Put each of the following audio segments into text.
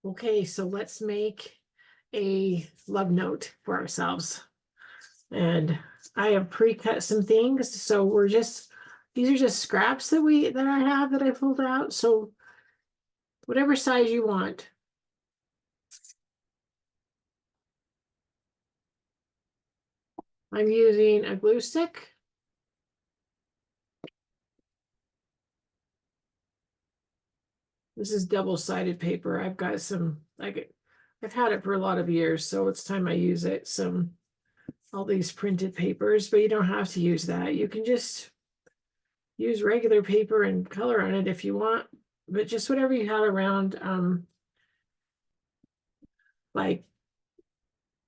Okay, so let's make a love note for ourselves. And I have pre-cut some things, so these are just scraps that I have that I pulled out. So whatever size you want. I'm using a glue stick. This is double-sided paper. I've got some, I've had it for a lot of years, so it's time I use it. All these printed papers, but you don't have to use that. You can just use regular paper and color on it if you want, but just whatever you have around, like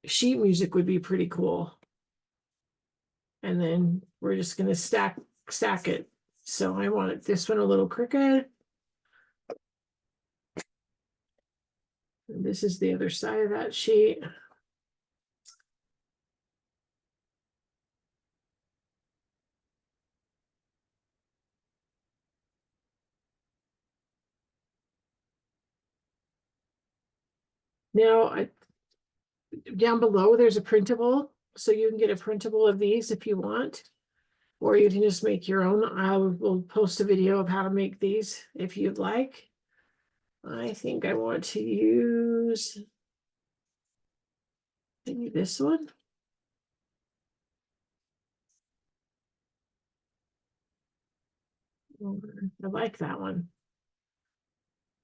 sheet music would be pretty cool. And then we're just gonna stack it. So I want this one a little crooked. And this is the other side of that sheet. Now, down below, there's a printable, so you can get a printable of these if you want, or you can just make your own. I will post a video of how to make these if you'd like. I think I want to use maybe this one. I like that one.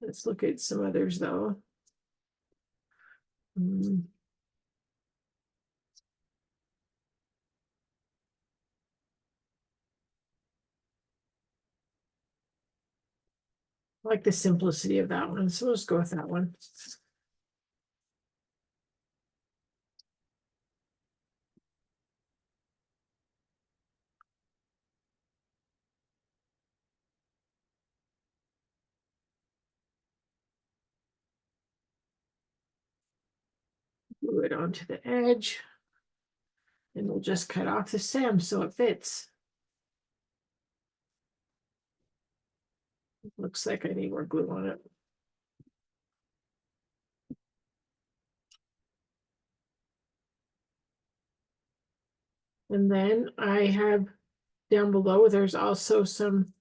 Let's look at some others though. I like the simplicity of that one, so let's go with that one. Glue it onto the edge, and we'll just cut off the stem so it fits. Looks like I need more glue on it. And then I have down below, there's also some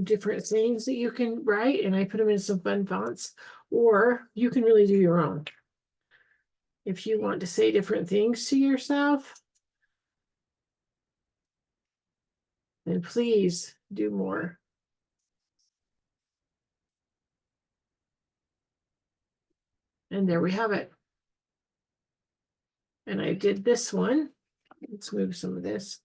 different things that you can write, and I put them in some fun fonts, or you can really do your own. If you want to say different things to yourself, then please do more. And there we have it. And I did this one. Let's move some of this.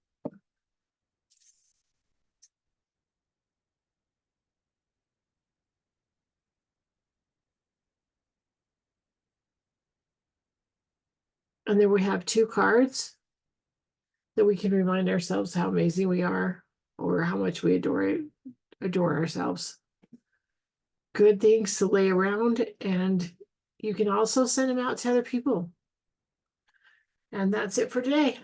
And then we have 2 cards that we can remind ourselves how amazing we are, or how much we adore ourselves. Good things to lay around, and you can also send them out to other people. And that's it for today.